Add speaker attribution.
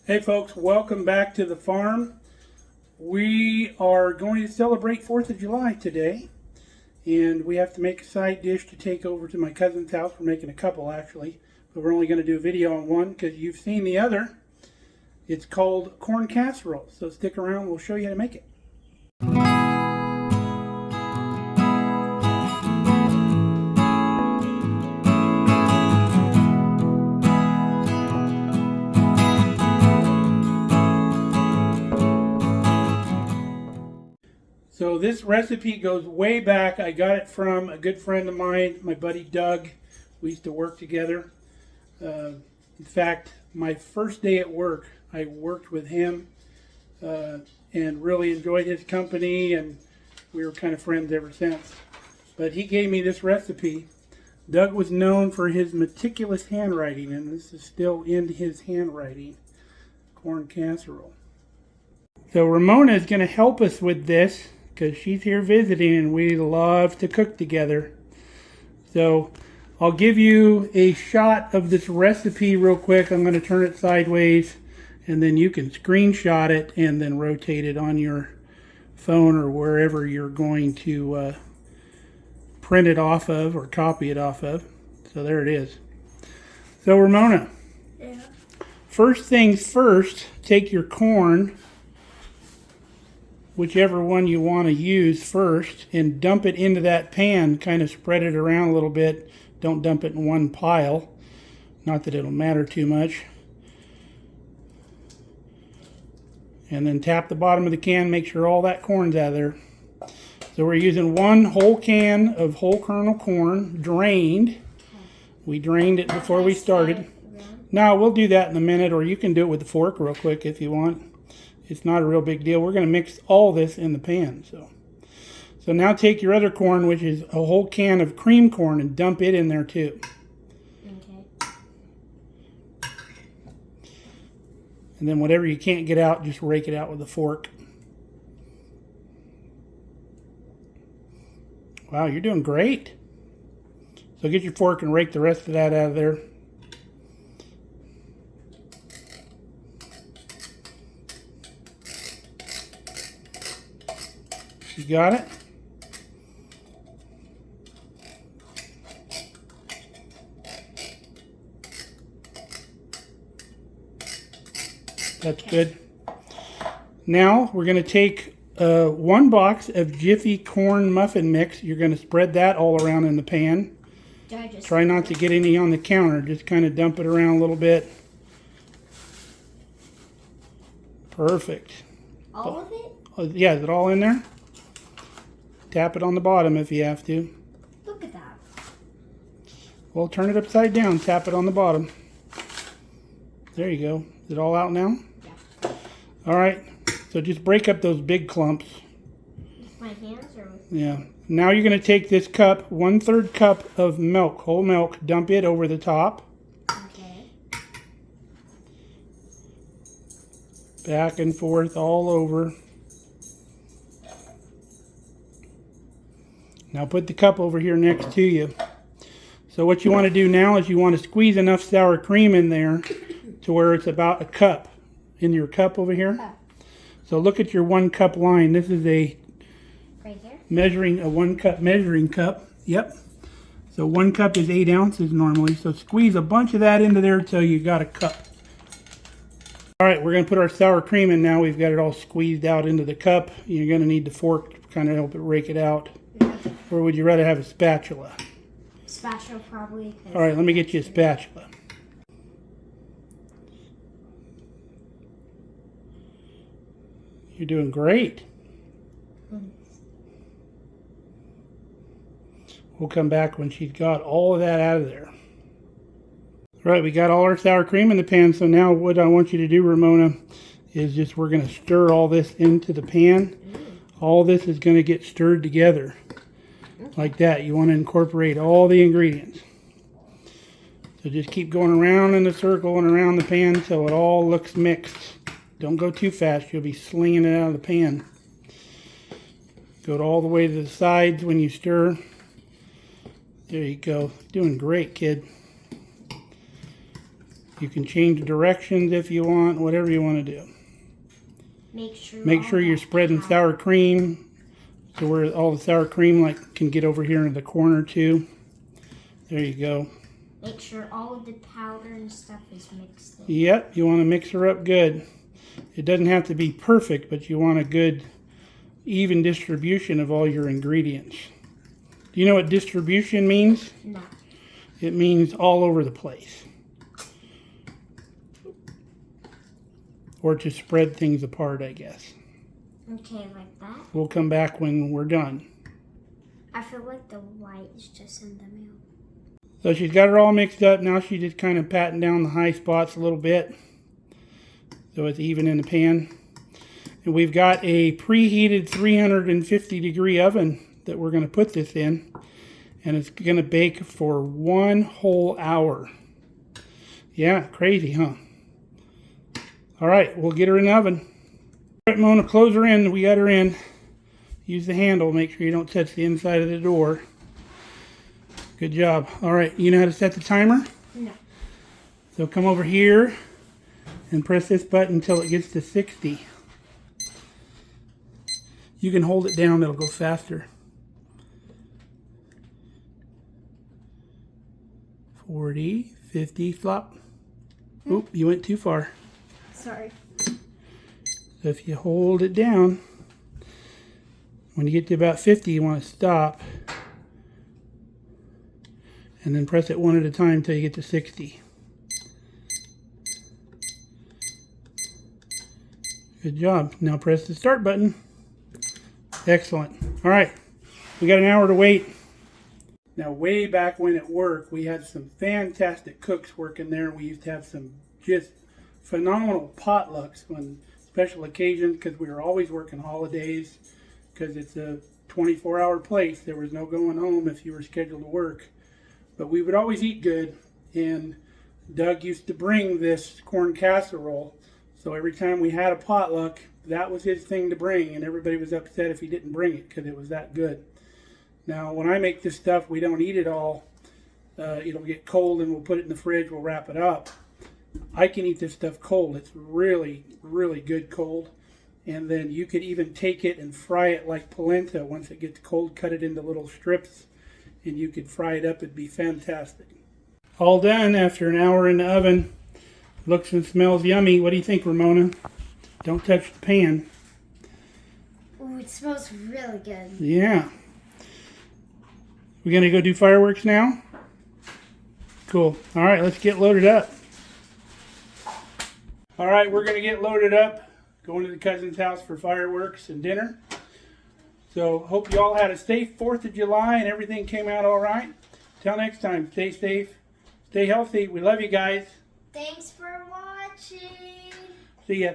Speaker 1: Hey folks, welcome back to the farm. We are going to celebrate 4th of July today, and we have to make a side dish to take over to my cousin's house. We're making a couple actually, but we're only going to do a video on one because you've seen the other. It's called corn casserole, so stick around, we'll show you how to make it. So this recipe goes way back. I got it from a good friend of mine, my buddy Doug. We used to work together. In fact, my first day at work, I worked with him and really enjoyed his company, and we were kind of friends ever since. But he gave me this recipe. Doug was known for his meticulous handwriting, and this is still in his handwriting, corn casserole. So Ramona is going to help us with this because she's here visiting and we love to cook together. So I'll give you a shot of this recipe real quick. I'm going to turn it sideways and then you can screenshot it and then rotate it on your phone or wherever you're going to print it off of or copy it off of. So there it is. So Ramona, first things first, take your corn, whichever one you want to use first, and dump it into that pan. Kind of spread it around a little bit. Don't dump it in one pile. Not that it'll matter too much. And then tap the bottom of the can, make sure all that corn's out of there. So we're using one whole can of whole kernel corn, drained. We drained it before we started. Now we'll do that in a minute, or you can do it with a fork real quick if you want. It's not a real big deal. We're going to mix all this in the pan. So now take your other corn, which is a whole can of cream corn, and dump it in there too.
Speaker 2: Okay.
Speaker 1: And then whatever you can't get out, just rake it out with a fork. Wow, you're doing great. So get your fork and rake the rest of that out of there. You got it? That's good. Now we're going to take one box of Jiffy corn muffin mix. You're going to spread that all around in the pan. Try not to get any on the counter. Just kind of dump it around a little bit. Perfect.
Speaker 2: All of it?
Speaker 1: Yeah, is it all in there? Tap it on the bottom if you have to.
Speaker 2: Look at that.
Speaker 1: Well, turn it upside down. Tap it on the bottom. There you go. Is it all out now?
Speaker 2: Yeah.
Speaker 1: All right. So just break up those big clumps.
Speaker 2: With my hands or with...
Speaker 1: Yeah. Now you're going to take this cup, 1/3 cup of milk, whole milk, dump it over the top.
Speaker 2: Okay.
Speaker 1: Back and forth all over. Now put the cup over here next to you. So what you want to do now is you want to squeeze enough sour cream in there to where it's about a cup in your cup over here. So look at your 1 cup line. This is a
Speaker 2: right here?
Speaker 1: 1 cup measuring cup. Yep. So 1 cup is 8 ounces normally. So squeeze a bunch of that into there until you got a cup. All right, we're going to put our sour cream in now. We've got it all squeezed out into the cup. You're going to need the fork to kind of help it rake it out. Or would you rather have a spatula?
Speaker 2: Spatula, probably.
Speaker 1: All right, let me get you a spatula. You're doing great. We'll come back when she's got all of that out of there. All right, we got all our sour cream in the pan, so now what I want you to do, Ramona, is just we're going to stir all this into the pan. All this is going to get stirred together. Like that. You want to incorporate all the ingredients. So just keep going around in the circle and around the pan so it all looks mixed. Don't go too fast. You'll be slinging it out of the pan. Go all the way to the sides when you stir. There you go. Doing great, kid. You can change directions if you want, whatever you want to do.
Speaker 2: Make sure
Speaker 1: you're spreading sour cream so where all the sour cream can get over here into the corner too. There you go.
Speaker 2: Make sure all of the powder and stuff is mixed in.
Speaker 1: Yep, you want to mix her up good. It doesn't have to be perfect, but you want a good, even distribution of all your ingredients. Do you know what distribution means?
Speaker 2: No.
Speaker 1: It means all over the place. Or to spread things apart, I guess.
Speaker 2: Okay, like that?
Speaker 1: We'll come back when we're done.
Speaker 2: I feel like the white is just in the middle.
Speaker 1: So she's got her all mixed up. Now she's just kind of patting down the high spots a little bit so it's even in the pan. And we've got a preheated 350 degree oven that we're going to put this in. And it's going to bake for 1 whole hour. Yeah, crazy, huh? All right, we'll get her in the oven. All right, Mona, close her in. We got her in. Use the handle. Make sure you don't touch the inside of the door. Good job. All right, you know how to set the timer?
Speaker 2: No.
Speaker 1: So come over here and press this button until it gets to 60. You can hold it down, it'll go faster. 40, 50, flop. Oop, you went too far.
Speaker 2: Sorry.
Speaker 1: So if you hold it down, when you get to about 50, you want to stop. And then press it one at a time until you get to 60. Good job. Now press the start button. Excellent. All right, we got an hour to wait. Now, way back when at work, we had some fantastic cooks working there. We used to have some just phenomenal potlucks on special occasions because we were always working holidays because it's a 24-hour place. There was no going home if you were scheduled to work. But we would always eat good, and Doug used to bring this corn casserole. So every time we had a potluck, that was his thing to bring, and everybody was upset if he didn't bring it because it was that good. Now, when I make this stuff, we don't eat it all. It'll get cold, and we'll put it in the fridge. We'll wrap it up. I can eat this stuff cold. It's really, really good cold. And then you could even take it and fry it like polenta. Once it gets cold, cut it into little strips, and you could fry it up. It'd be fantastic. All done after an hour in the oven. Looks and smells yummy. What do you think, Ramona? Don't touch the pan.
Speaker 2: Ooh, it smells really good.
Speaker 1: Yeah. We gonna go do fireworks now? Cool. All right, let's get loaded up. All right, we're gonna get loaded up. Going to the cousin's house for fireworks and dinner. So hope you all had a safe 4th of July and everything came out all right. Till next time, stay safe, stay healthy. We love you guys.
Speaker 2: Thanks for watching.
Speaker 1: See ya.